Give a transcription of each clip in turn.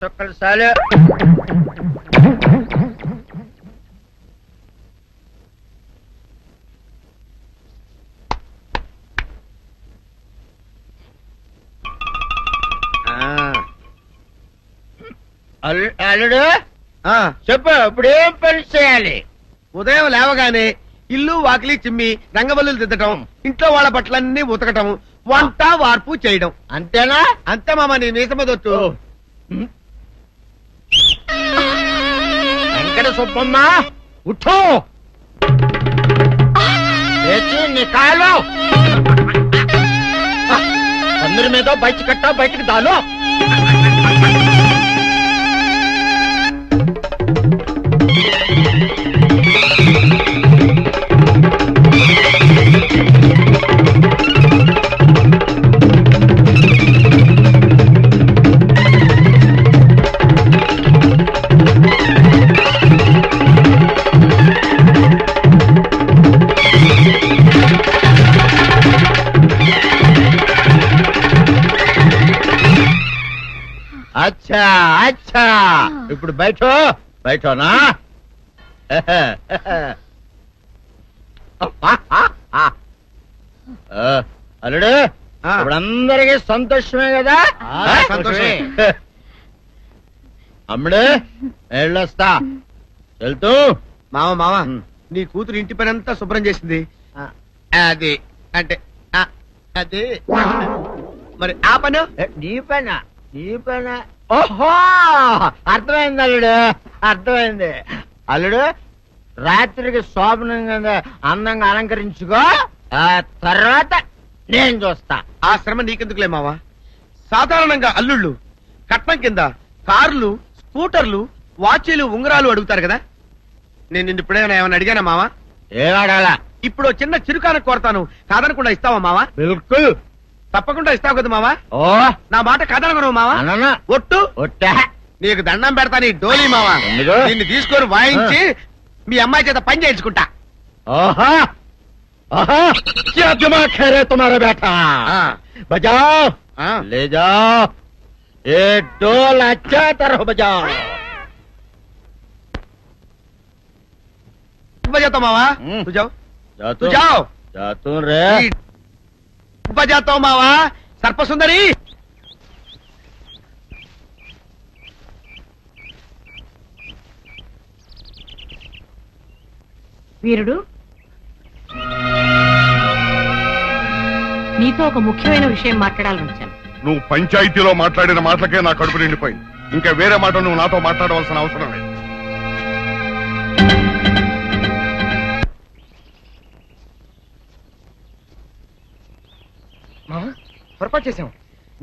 చుక్కలు సాలు. అల్లుడు చెప్పు, ఇప్పుడు ఏం పని చేయాలి? ఉదయం లేవగానే ఇల్లు వాకిలి చిమ్మి రంగవల్లులు దిద్దటం, ఇంట్లో వాళ్ళ బట్టలన్నీ ఉతకటం, వంట వార్పు చేయడం. అంతేనా? అంతే మామ, నీ మీసమదొచ్చు. వెంకట సుబ్బమ్మ ఉఠో, లేచి నీ కాలు అందరి మీద బయట కట్ట, బయటకు దాలో. అచ్చా అచ్చా, ఇప్పుడు బయటనా? అల్లుడు, ఇప్పుడు అందరికి సంతోషమే కదా? సంతోషమే. అమ్ముడు వెళ్ళొస్తా, వెళ్తూ. మామ నీ కూతురు ఇంటి పని అంతా శుభ్రం చేసింది. అది అంటే అది మరి ఆ పను నీ పైన ఓహో, అర్థమైంది అల్లుడు, అర్థమైంది. అల్లుడు, రాత్రికి శోభనంగా అందంగా అలంకరించుకో, ఆ తర్వాత నేను చూస్తా. ఆ శ్రమ నీకెందుకులే మావా. సాధారణంగా అల్లుళ్ళు కట్నం కింద కార్లు, స్కూటర్లు, వాచీలు, ఉంగరాలు అడుగుతారు కదా. నేను నిన్ను ఇప్పుడేమైనా ఏమైనా అడిగానా మావా? ఏవాడాలా? ఇప్పుడు చిన్న చిరుకాన కోరతాను, కాదనకుండా ఇస్తావా మావా? బిల్కుల్ తప్పకుండా ఇస్తావు కదా మావా? ఓ, నా మాట కాదనగను మావా. అననా? ఒట్టు ఒట్టా. నీకు దండం పెడతా నీ డోలీ మావా. ఎందుకు? దీన్ని తీసుకొని వాయించి మీ అమ్మాయి చేత పని చేయించుకుంటా. ఓహో ఓహో, क्या दिमाग है रे तुम्हारा बेटा? बजाओ, ले जाओ ये डोल, अच्छा तरह बजाओ. बजाता मावा, तू जाओ, तू जाओ. जातू रे. बजाता हूँ मावा. सर्पसुंदरी, వీరుడు, నీతో ఒక ముఖ్యమైన విషయం మాట్లాడాలని వచ్చాను. నువ్వు పంచాయతీలో మాట్లాడిన మాటలకే నా కడుపు నిండిపోయింది. ఇంకా వేరే మాట నువ్వు నాతో మాట్లాడవలసిన అవసరం లేదు. పొరపాటు చేశాం.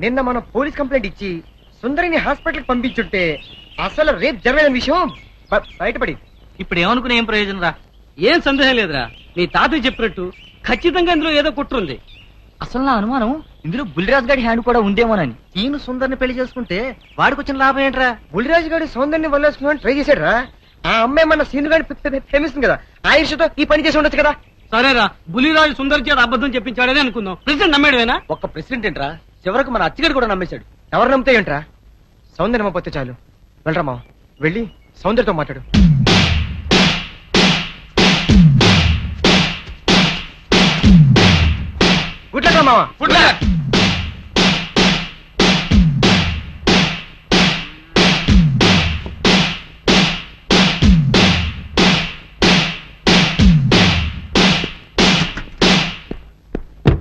నిన్న మనం పోలీస్ కంప్లైంట్ ఇచ్చి సుందరిని హాస్పిటల్ పంపించుంటే అసలు రేపు జరిగిన విషయం బయటపడి. ఇప్పుడు ఏమనుకునే ఏం ప్రయోజనం రా? ఏం సందేహం లేదురా, నీ తాతయ్య చెప్పినట్టు ఖచ్చితంగా ఇందులో ఏదో కుట్రుంది. అసలు నా అనుమానం ఇందులో బుల్లిరాజు గారి హ్యాండ్ కూడా ఉందేమోనని. ఈయన సుందరిని పెళ్లి చేసుకుంటే వాడికి వచ్చిన లాభం ఏంట్రా? బుల్లిరాజు గారి సౌందర్ని వల్లేసుకుని ట్రై చేశాడు రా. ఆ అమ్మాయి మన సీను గారిని ప్రేమిస్తుంది కదా, ఆ ఇష్టతో ఈ పని చేసి ఉండొచ్చు కదా. సరేరా, బులిరాజు సుందర్ చేత అబద్ధం చెప్పించాడని అనుకుందాం. ప్రెసిడెంట్ నమ్మేడువేనా? ఒక్క ప్రెసిడెంట్ ఏంట్రా, చివరకు మన అచ్చిగారు కూడా నమ్మేశాడు. ఎవరు నమ్మితే ఏంట్రా? సౌందర్య నమ్మపోతే చాలు. వెళ్ళరా మావ, వెళ్ళి సౌందర్యతో మాట్లాడు. గుడ్లరా మావ, గుడ్ల.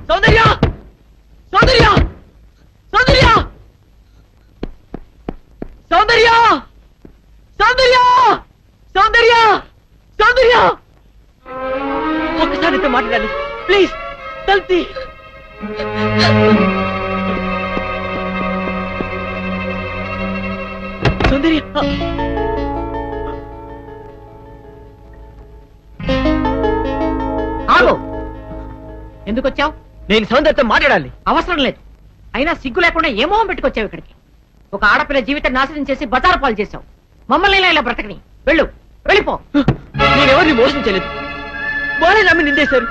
సౌందర్య, సౌందర్య, సౌందర్య, సౌందర్య, సౌందర్య, సౌందర్య, సౌందర్య, ఒక్కసారి మాట్లాడాలి ప్లీజ్. తల్తి సౌందర్య, ఆగు. ఎందుకు వచ్చావు? నేను సౌందర్యతో మాట్లాడాలి. అవసరం లేదు. అయినా సిగ్గు లేకుండా ఏ మొహం పెట్టుకొచ్చావు ఇక్కడికి? ఒక ఆడపిల్ల జీవితం నాశనం చేసి బజారు పాలు చేశావు. మమ్మల్ని ఇలా బ్రతకని. వెళ్ళు, వెళ్ళిపో. నేనెవరిని మోసం చేయలేదు. వాళ్ళే నమ్మి నిందేశారు.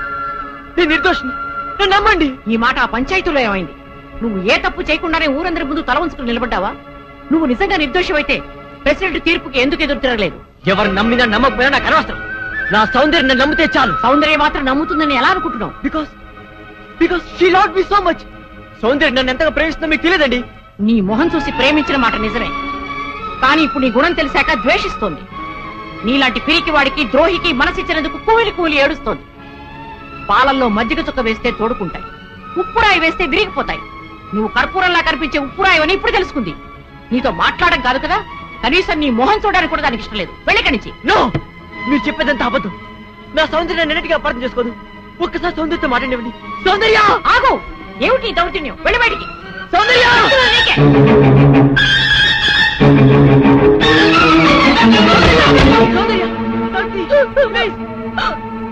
నేను నిర్దోషిని, నన్ను నమ్మండి. ఈ మాట ఆ పంచాయతీలో ఏమైంది? నువ్వు ఏ తప్పు చేయకుండానే ఊరందరి ముందు తల ఉంచుకుని నిలబడ్డావా? నువ్వు నిజంగా నిర్దోషమైతే ప్రెసిడెంట్ తీర్పుకి ఎందుకు ఎదురు తిరగలేదు? ఎవరు నమ్మినా నమ్మకపోయినా నాకు అనవసరం. నా సౌందర్యం నన్ను నమ్మితే చాలు. సౌందర్యం మాత్రం నమ్ముతుందని ఎలా అనుకుంటున్నావు? Because she loved me so much. సౌందర్యం నన్ను ఎంతగా ప్రేమిస్తుందో మీకు తెలియదండి. నీ మొహం చూసి ప్రేమించిన మాట నిజమే, కానీ ఇప్పుడు నీ గుణం తెలిసాక ద్వేషిస్తోంది. నీలాంటి పిరికి వాడికి ద్రోహికి మనసిచ్చినందుకు కూలి కూలి ఏడుస్తోంది. పాలల్లో మజ్జిగ చుక్క వేస్తే తోడుకుంటాయి, ఉప్పురాయి వేస్తే విరిగిపోతాయి. నువ్వు కర్పూరంలా కనిపించే ఉప్పురాయని ఇప్పుడు తెలుసుకుంది. నీతో మాట్లాడడం కాదు కదా, కనీసం నీ మొహం చూడడానికి కూడా దానికి ఇష్టం లేదు. వెళ్ళిక నుంచి. నో, మీరు చెప్పేదంతా అబద్ధం. నా సౌందర్యాన్ని అన్నిటికీ అపార్థం చేసుకోదు. ఒక్కసారి సౌందర్యంతో మాట్లాడివ్వండి. సౌందర్య ఆగు! ఏమిటి దౌర్జన్యం? వెళ్ళి బయటికి. సౌందర్య నీకే.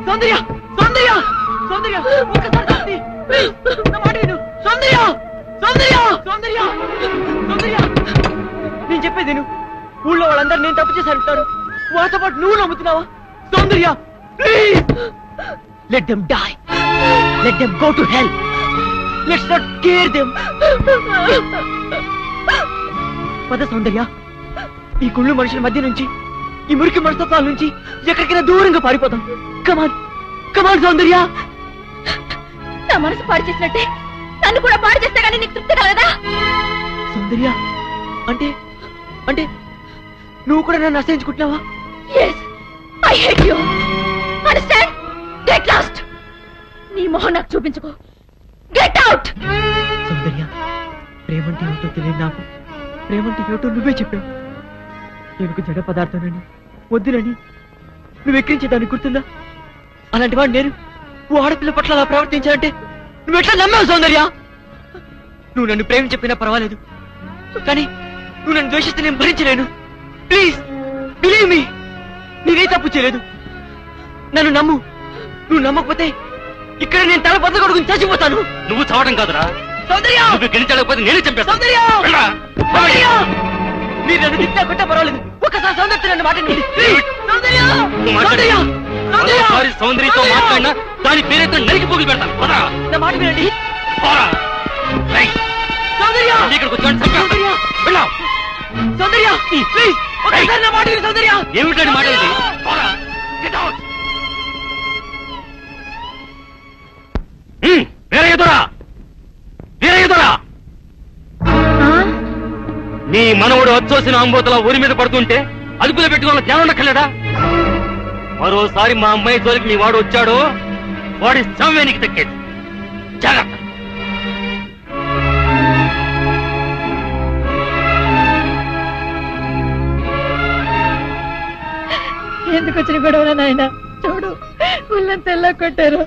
సౌందర్య సౌందర్య సౌందర్య ఒక్కసారి శాంతి, ప్లీజ్ నా మాట విను. సౌందర్య సౌందర్య సౌందర్య సౌందర్య నేను చెప్పేది విను. ఊళ్ళో వాళ్ళందరూ నేను తప్పు చేసి అంటారు, వాళ్ళతో పాటు నువ్వు నమ్ముతున్నావా? Soundarya please let them die, let them go to hell, let's not care them. పద సౌందర్య, ఈ కుళ్ళు మనుషుల మధ్య నుంచి, ఈ మురికి మనస్తత్వాల నుంచి ఎక్కడికైనా దూరంగా పారిపోతాం. కమాన్ కమాన్ సౌందర్య. నా మనసు పాడు చేసినట్టే నన్ను కూడా పాడు చేస్తే కానీ నీకు తృప్తి కలదా? సౌందర్య అంటే అంటే నువ్వు కూడా నన్ను అసహించుకుంటున్నావా? yes I hate you, understand? get lost. నీ మొహం నాకు చూపించుకో. get out. సౌందర్య, ప్రేమంటే ఏమిటో తెలియదు నాకు. ప్రేమంటే ఏమిటో నువ్వే చెప్పావు. నేను జడ పదార్థానని వద్దునని నువ్వు ఎక్కించేదాన్ని గుర్తుందా? అలాంటి వాడు నేను ఓ ఆడపిల్ల పట్ల అలా ప్రవర్తించాలంటే నువ్వు ఎట్లా నమ్మావు సౌందర్య? నువ్వు నన్ను ప్రేమ చెప్పినా పర్వాలేదు, కానీ నువ్వు నన్ను ద్వేషిస్తే నేను భరించలేను. ప్లీజ్ బిలీవ్ మీ, నేనే తప్పు చేయలేదు. నన్ను నమ్ము. నువ్వు నమ్మకపోతే ఇక్కడ నేను తల బద్ద కొడుకుని చచ్చిపోతాను. నువ్వు చావడం కాదురా, సౌందర్య నువ్వు గెలిచలేకపోతే నేనే చంపేస్తాను. సౌందర్య సౌందర్య, మీరు నన్ను తిట్టా కొట్టా పర్వాలేదు, ఒక్కసారి సౌందర్య నన్ను మాట్లాడండి. సౌందర్య సౌందర్య సౌందర్య మరోసారి సౌందర్యతో మాట్లాడినా దాని పేరైతే నరికి పోగులు పెడతాను. పదా నా మాట వినండి. పోరా. రైట్. సౌందర్య ఇక్కడికి వచ్చాడు చంపేస్తాను. సౌందర్య వెళ్ళావు. సౌందర్య ప్లీజ్ ఒక్కసారి నా మాట విను. సౌందర్య ఏమిటండి మాట ఇది? పోరా. Get out. వేరే ఎదురా, వేరే ఎదురా. నీ మనవుడు వచ్చోసిన అంబోతల ఊరి మీద పడుతుంటే అదుపులో పెట్టుకోవాలని జ్ఞానం ఉండక్కర్లేదా? మరోసారి మా అమ్మాయి జోలికి నీ వాడు వచ్చాడో వాడి సమవే నీకు దక్కేది. జాగ్రత్త. ఎందుకు వచ్చిన గొడవ నాయన? చూడు ఊళ్ళంతా ఎలా కొట్టారు.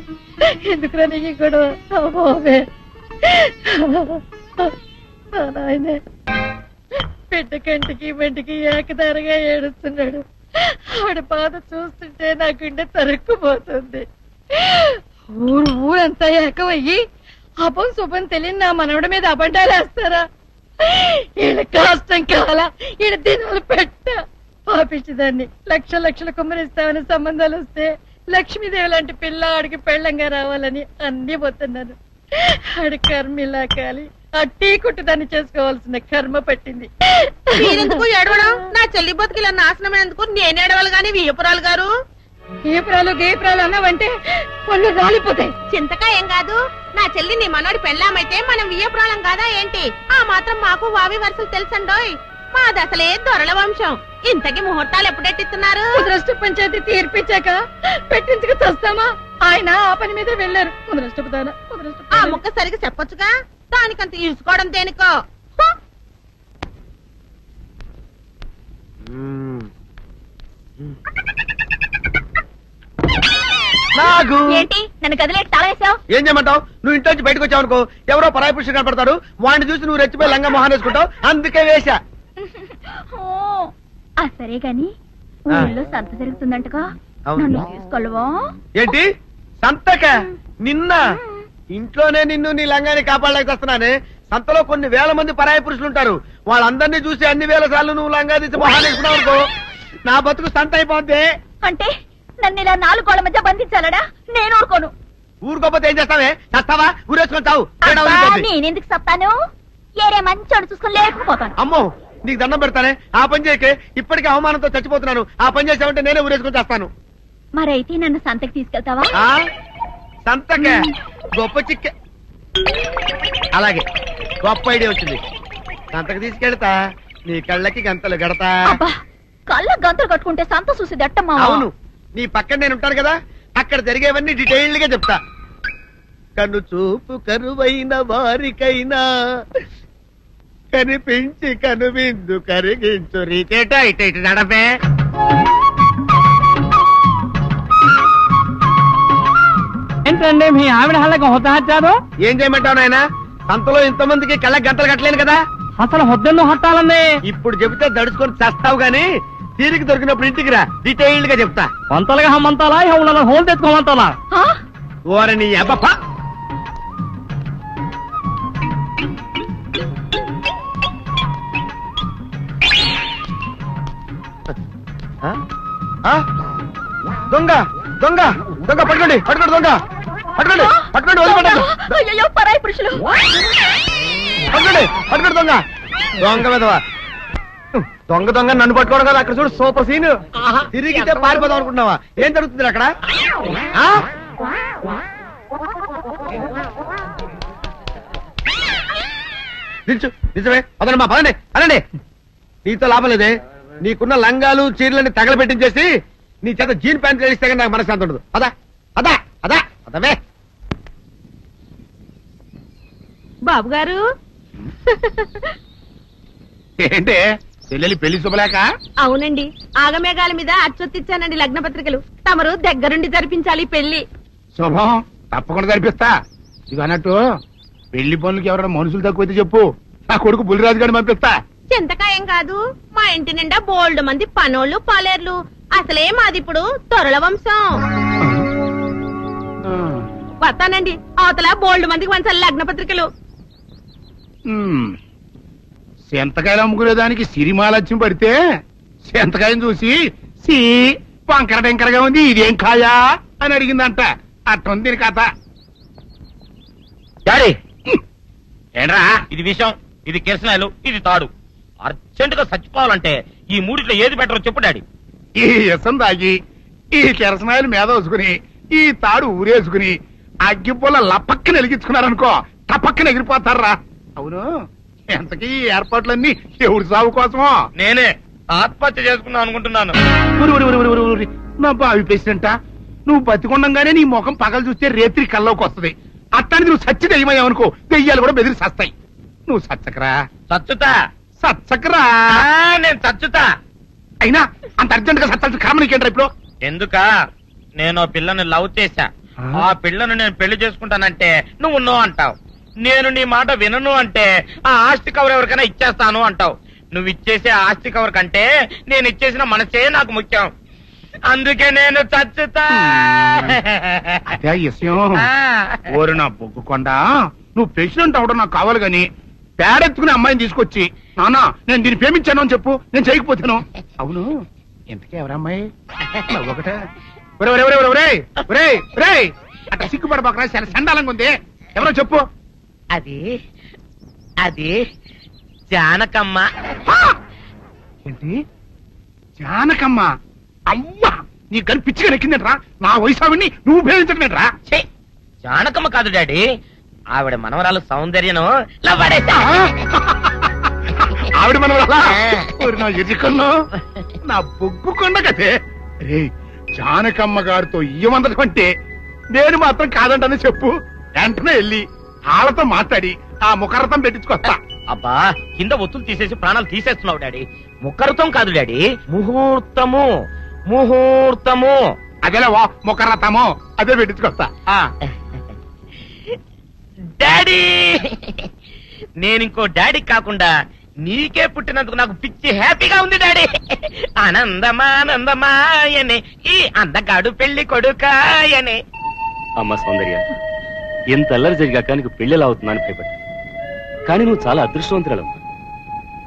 ఎందుకురా నీకు గొడవ? అమ్మోమే నాయనే బిడ్డ కంటికి మెంటికి ఏకదారిగా ఏడుస్తున్నాడు. ఆడ బాధ చూస్తుంటే నా గుండె తరుక్కుపోతుంది. ఊరంతా ఏకమయ్యి అపం శుభం తెలియని నా మనవడి మీద అబండాలు వేస్తారా? ఈడ కష్టం కాల, ఈడ దినాలు పెట్ట పాపించేదాన్ని. లక్షలు కుమ్మరిస్తామని సంబంధాలు వస్తే లక్ష్మీదేవి లాంటి పిల్ల ఆడికి పెళ్ళంగా రావాలని అన్ని పోతున్నాను. ఆడి కర్మ ఇలా కాలి ఆ టీ కుట్టు దాన్ని చేసుకోవాల్సిన కర్మ పట్టింది. మీరెందుకు ఏడవడం? నా చెల్లి బతుకిలా నాశనమైనందుకు నేను ఏడవాలి గాని వియ్యపురాలు గారు. గేపురాలు అన్నావంటే పళ్ళు రాలిపోతాయి. చింతకా ఏం కాదు, నా చెల్లి నీ మనోడి పెళ్ళామైతే మనం వియ్యపురాలం కాదా ఏంటి? ఆ మాత్రం మాకు వావి వరుసలు తెలుసండోయ్. మాది అసలే దొరల వంశం. ఇంతకీ ముహూర్తాలు ఎప్పుడెట్టిస్తున్నారు? ముద్రష్ట పంచాయతీ తీర్పిచ్చాక పెట్టించుకు చస్తామా? ఆయన ఆ పని మీద వెళ్ళారు. ఆ ముక్క సరిగ్గా చెప్పొచ్చుగా, దానికంత ఇసుకోవడం దేనికో. నాగు ఏంటి నన్ను గదిలేటి తాళేసావు? ఏం చేయమంటావు? నువ్వు ఇంట్లో నుంచి బయటకు వచ్చావు అనుకో, ఎవరో పరాయి పురుషుడు కనపడతాడు, వాడిని చూసి నువ్వు రెచ్చిపోయి లంగా మొహాన్ని వేసుకుంటావు. అందుకే వేశా. సరే గాని ఊళ్ళో సంత జరుగుతుందంటగా, నన్ను తీసుకెళ్ళవా? ఏంటి సంతక? నిన్న ఇంట్లోనే నిన్ను నీ లంగాన్ని కాపాడలేకొస్తున్నానే. సంతలో కొన్ని వేల మంది పరాయి పురుషులు ఉంటారు. వాళ్ళందరినీ చూసి అన్ని వేల సార్లు నువ్వు లంగా తీసి మొహాన్ని వేసుకున్నావు అనుకో, నా బతుకు సంత అయిపోద్ది. అంటే నన్ను ఇలా 4 గోళ్ల మధ్య బంధించాలడా? నేను ఊరుకోను. ఊరుకోపోతే ఏం చేస్తావే? చస్తావా? ఊరేసుకొని చావు. నేనెందుకు చెప్తాను? ఏరే మంచోడు చూసుకొని లేకపోతాను. అమ్మో, నీకు దండం పెడతానే, ఆ పని చేయకే. ఇప్పటికే అవమానంతో చచ్చిపోతున్నాను. ఆ పని చేసావంటే నేనే ఊరేసుకుని చేస్తాను. మరైతే నన్ను సంతకి తీసుకెళ్తావా? సంతకే గొప్ప చిక్క. అలాగే, గొప్ప ఐడియా వచ్చింది. సంతకి తీసుకెళ్తా, నీ కళ్ళకి గంతలు గడతా. కళ్ళ గంతలు కట్టుకుంటే సంత చూసి దట్టమ్మా. అవును, నీ పక్కన నేను ఉంటాను కదా, అక్కడ జరిగేవన్నీ డీటెయిల్డ్ గా చెప్తా. కను చూపు కరువైన వారికైనా కనిపించి కనువిందు కరిగించు రీచేట ఇట ఇటు నడపే. ఏంటండి మీ ఆవిడ హళ్ళకి హొత్తహచ్చారు? ఏం చేయమంటావు నాయన, సంతలో ఇంతమందికి కళ్ళకి గంటలు కట్టలేను కదా. అసలు హొద్దెందు హత్తాలండి. ఇప్పుడు చెబితే దడుచుకొని చేస్తావు గాని తీరికి దొరికినప్పుడు ఇంటికి రా, డీటెయిల్డ్ గా చెప్తా. వంతలుగా హమ్మంతాలా హోల్ తెచ్చుకోమంతాలా? ఓరని అబ్బప్ప. దొంగ దొంగ దొంగ పట్టుకోండి పట్టుకోండి దొంగ పట్టుకోండి పట్టుకోండి వదిలిపెట్టండి. పరాయి పురుషులు పట్టుకోండి పట్టుకోండి దొంగ దొంగ విధవా. దొంగ దొంగ నన్ను పట్టుకోవడం కదా. అక్కడ చూడు సూపర్ సీన్. తిరిగితే పారిపోదాం అనుకుంటున్నావా? ఏం జరుగుతుంది అక్కడ? నిజమే. పదండి మా, పదండి పదండి. నీతో లాభం లేదే. నీకున్న లంగాలు చీరలని తగలబెట్టించేసి నీ చేత జీన్ ప్యాంట్ వేస్తే కానీ నాకు మనశ్శాంతి ఉండదు. అదా అదా అదా అదవే. బాబు గారు ఏంటే చెల్లెలి పెళ్లి శుభలేక? అవునండి, ఆగమేఘాల మీద అచ్చొత్తిచ్చానండి లగ్న పత్రికలు. తమరు దగ్గరుండి జరిపించాలి పెళ్లి. శుభం, తప్పకుండా జరిపిస్తా. ఇక అన్నట్టు పెళ్లి పనులకి ఎవరైనా మనుషులు తక్కువైతే చెప్పు, నా కొడుకు బుల్లిరాజు గారిని పంపిస్తా. చింతకాయం కాదు, మా ఇంటి నిండా బోల్డ్ మంది పనోళ్ళు పాలేర్లు. అసలే మాది ఇప్పుడు తొరల వంశం. వస్తానండి, అవతల బోల్డ్ మందికి వంచాలి లగ్న పత్రికలు. సెంతకాయలు అమ్ముకునేదానికి సిరిమాలత్యం పడితే సెంతకాయని చూసి సి వంకర టెంకరగా ఉంది, ఇదేం కాయా అని అడిగిందంట. అట్టుంది దీని కథ. డాడీ ఏంట్రా ఇది విషయం, ఇది కిరసనాయలు, ఇది తాడు. అర్జెంట్ గా చచ్చిపోవాలంటే ఈ మూడిట్లో ఏది బెటర్ చెప్పు డాడీ. ఈ ఇసం తాగి ఈ కిరసనాయలు మీద వేసుకుని ఈ తాడు ఊరేసుకుని అగ్గిపుల్ల లపక్కన వెలిగించుకున్నారనుకో, టపక్కన ఎగిరిపోతారా. అవును, ఎంతకీ ఈ ఏర్పాట్లన్నీ ఎవరి సాగు కోసమో? నేనే ఆత్మహత్య చేసుకున్నాను అనుకుంటున్నాను. నా బావి ప్రెసిడెంటా, నువ్వు బతికొండంగానే నీ ముఖం పగలు చూస్తే రేత్రి కల్లోకి వస్తుంది. అట్టానికి నువ్వు సచ్చి దెయ్యమయ్యావనుకో, దెయ్యాలు కూడా బెదిరి సస్తాయి. నువ్వు సచ్చకరా. చచ్చుతా సచ్చకరా. నేను చచ్చుతా. అయినా అంత అర్జెంట్ గా సత్తాల్సిన కర్మ నీకేంట్రా ఇప్పుడు? ఎందుక నేను పిల్లని లవ్ చేశా. ఆ పిల్లను నేను పెళ్లి చేసుకుంటానంటే నువ్వు నో అంటావు. నేను నీ మాట వినను అంటే ఆ ఆస్తి కవర్ ఎవరికైనా ఇచ్చేస్తాను అంటావు. నువ్వు ఇచ్చేసే ఆస్తి కవర్ కంటే నేను ఇచ్చేసిన మనసే నాకు ముఖ్యం. అందుకే నేను చచ్చుతా. అదే విషయం. ఓరు నా బొగ్గుకొండ, నువ్వు ప్రెసిడెంట్ అవడం నాకు కావాలి గాని పేడెత్తుకునే అమ్మాయిని తీసుకొచ్చి నానా నేను దీన్ని ప్రేమించాను అని చెప్పు, నేను చేయకపోతాను. అవును, ఎంతకే ఎవరమ్మాయి? ఒకటే అట్లా సిగ్గుపడబాకరా, చాలా సండాలంగా ఉంది. ఎవరో చెప్పు. అది అది జానకమ్మ. ఏంటి జానకమ్మ? అమ్మా, నీ గని పిచ్చిగా నెక్కిందంట్రా. నా వయసావిని నువ్వు ప్రేమించటమేట్రా? జానకమ్మ కాదు డాడీ, ఆవిడ మనవరాలు సౌందర్యను ఆవిడ మనవరాలా? నా ఎదుకల్లో నా బొగ్గుకొండ కదే. రే, జానకమ్మ గారితో ఇయ్యమందడం అంటే నేను మాత్రం కాదంటని చెప్పు. వెంటనే వెళ్ళి వాళ్ళతో మాట్లాడి ఆ ముఖరథం పెట్టించుకొస్తా. అబ్బా, కింద ఒత్తులు తీసేసి ప్రాణాలు తీసేస్తున్నావు డాడీ. ముఖరథం కాదు డాడీ, ముహూర్తము. ముహూర్తము అదేలా ముఖరథము, అదే పెట్టించుకొస్తా. డాడీ, నేను ఇంకో డాడీ కాకుండా నీకే పుట్టినందుకు నాకు పిచ్చి హ్యాపీగా ఉంది డాడీ. ఆనందమానందమాయనే ఈ అందగాడు పెళ్లి కొడుకాయనే. అమ్మ సౌందర్య, ఎంత అల్లరి జరిగాక నీకు పెళ్లిలా అవుతుందని భయపడ్డా. కానీ నువ్వు చాలా అదృష్టవంతురాలు.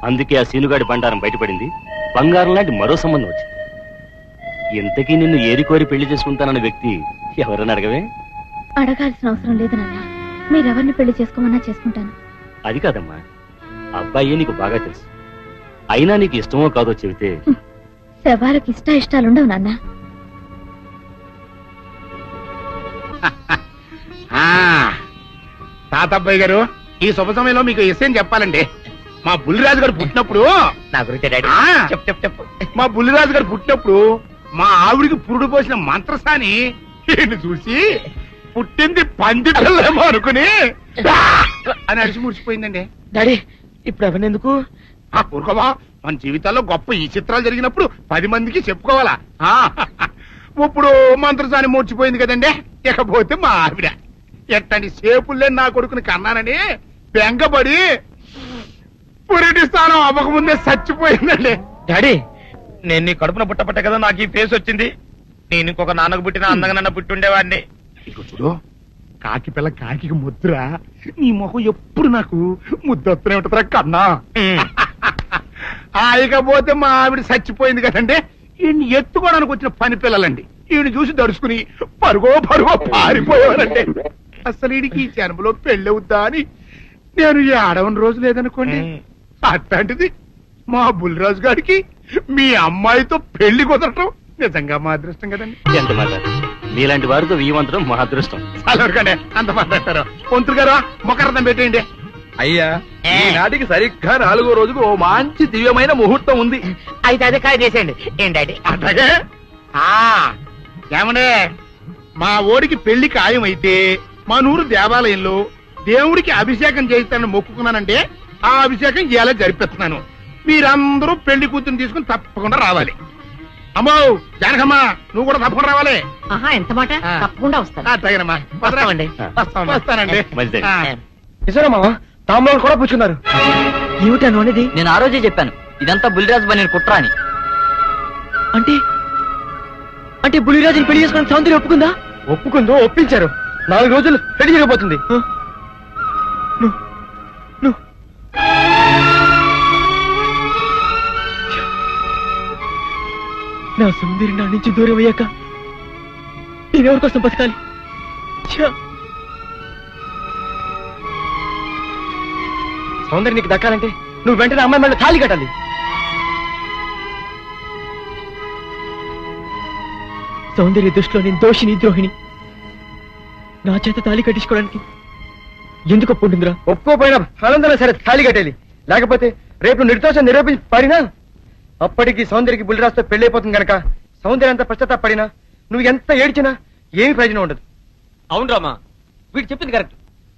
అందుకే ఆ సీనుగాడి బండారం బయటపడింది, బంగారం లాంటి మరో సంబంధం వచ్చింది. ఎంతకీ నిన్ను ఏరికోరి పెళ్లి చేసుకుంటానన్న వ్యక్తి ఎవరని అడగవే? అడగాల్సిన అవసరం లేదు నాన్న, మీరెవరిని పెళ్లి చేసుకోమన్నా చేసుకుంటాను. అది కాదమ్మా, అబ్బాయి నీకు బాగా తెలుసు. అయినా నీకు ఇష్టమో కాదో చెబితే శవాలకు ఇష్టాలుండవు నాన్న. తాతబ్బాయి గారు, ఈ శుభ సమయంలో మీకు విషయం చెప్పాలండి. మా బుల్లిరాజు గారు పుట్టినప్పుడు నా గురించి డాడీ ఆ, చెప్పు మా బుల్లిరాజు గారు పుట్టినప్పుడు మా ఆవిడికి పురుడు పోసిన మంత్రసాని ఈయన్ని చూసి పుట్టింది పంది పిల్లేమో అనుకుని "డా!" అని అడిచి ముడిచిపోయిందండి. డాడీ ఇప్పుడు అవన్నెందుకు? ఊరుకోవా, మన జీవితాల్లో గొప్ప ఈ చిత్రాలు జరిగినప్పుడు 10 మందికి చెప్పుకోవాలా. ఇప్పుడు మంత్రసాని మూర్చిపోయింది కదండి. ఇకపోతే మా ఆవిడ ఎట్టండి సేపుల్లే నా కొడుకుని కన్నానని బెంగపడి పురిటి స్థానం అవ్వకముందే చచ్చిపోయిందండి. డాడీ నేను నీ కడుపున పుట్టపట్టే కదా నాకు ఈ ఫేస్ వచ్చింది. నేను ఇంకొక నాన్నకు పుట్టిన అందంగా నన్ను పుట్టుండేవాడిని. ఇదిగో చూడు, కాకి పిల్ల కాకి ముద్ర, నీ మొహం ఎప్పుడు నాకు ముద్దొత్తనే ఉంటుందిరా కన్నా. ఇకపోతే మా ఆవిడ చచ్చిపోయింది కదండి. ఈయన్ని ఎత్తుకోవడానికి వచ్చిన పని పిల్లలండి ఈయన చూసి దడుచుకుని పరుగో పారిపోయేవారండి. అసలు ఈడికి ఈ జన్మలో పెళ్ళవుద్దా అని నేను ఈ ఆడవని రోజు లేదనుకోండి. అట్లాంటిది మా బుల్లిరాజు గారికి మీ అమ్మాయితో పెళ్లి కుదరటం నిజంగా మా అదృష్టం కదండి. ఎంత మాట, మీలాంటి వారితో వీయమంతరం మా అదృష్టం. చాలవరకండి, అంత మాట్లాడతారు. పొంతులు గారు మొకరదం పెట్టేయండి. అయ్యా ఈనాటికి సరిగ్గా 4వ రోజుకు ఓ మంచి దివ్యమైన ముహూర్తం ఉంది. అయితే అదే కాయ చేసేయండి. ఏం డాడీ? అట్లాగే ఏమనే, మా ఓడికి పెళ్లి ఖాయమైతే మా నూరు దేవాలయంలో దేవుడికి అభిషేకం చేయిస్తానని మొక్కుకున్నానంటే ఆ అభిషేకం ఇలా జరిపిస్తున్నాను. మీరందరూ పెళ్లి కూతురు తీసుకుని తప్పకుండా రావాలి. అమ్మో జానకమ్మ, నువ్వు కూడా తప్పకుండా రావాలి. ఆహా, ఎంత మాట, తప్పకుండా వస్తాను. అట్లాగేనమ్మా, వస్తామండి. వస్తానండి. మంచిదే. నిజరా మామ, తాంబూలాలు కూడా పుచ్చుకున్నారు. ఏమిటా అనేది? నేను ఆ రోజే చెప్పాను ఇదంతా బుల్లిరాజు బని కుట్ర అని. అంటే బుల్లిరాజుని పెళ్లి చేసుకుని సౌందర్యం ఒప్పుకుందా? ఒప్పుకుందో, ఒప్పించారు. 4 రోజులు పెళ్లి జరిగిపోతుంది. నా సౌందర్యం నా నుంచి దూరం అయ్యాక నేనెవరి కోసం బతకాలి? సౌందర్యం నీకు దక్కాలంటే నువ్వు వెంటనే అమ్మాయి మళ్ళీ తాళి కట్టాలి. సౌందర్య దృష్టిలో నేను దోషిని, ద్రోహిణి. నా చేత తాళి కట్టించుకోవడానికి ఎందుకు ఒప్పుకుంటుందిరా? ఒప్పుకోపోయినా ఆనందం సరే తాళి కట్టేది. లేకపోతే రేపు నిర్దోషం నిరూపించి పారినా అప్పటికి సౌందర్యకి బుల్లిరాజుతో పెళ్ళైపోతుంది గనక సౌందర్య అంత పశ్చాత్తాపడినా నువ్వు ఎంత ఏడ్చినా ఏమి ప్రయోజనం ఉండదు. అవును రామా, వీడు చెప్పింది కరెక్ట్.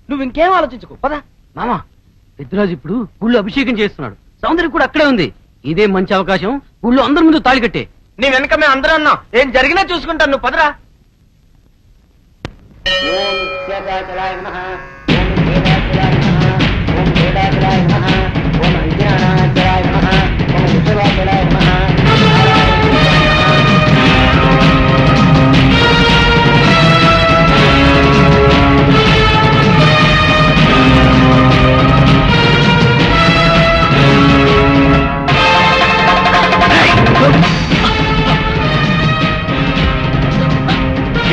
నువ్వు ఇంకేం ఆలోచించుకో, పదా. మామా, పెద్దరాజు ఇప్పుడు గుళ్ళు అభిషేకం చేస్తున్నాడు. సౌందర్యం కూడా అక్కడే ఉంది. ఇదే మంచి అవకాశం. గుళ్ళు అందరి ముందు తాళి కట్టే. నీ వెనక మేము అందరూ అన్నాం. ఏం జరిగినా చూసుకుంటాను, నువ్వు పదరా. ఓం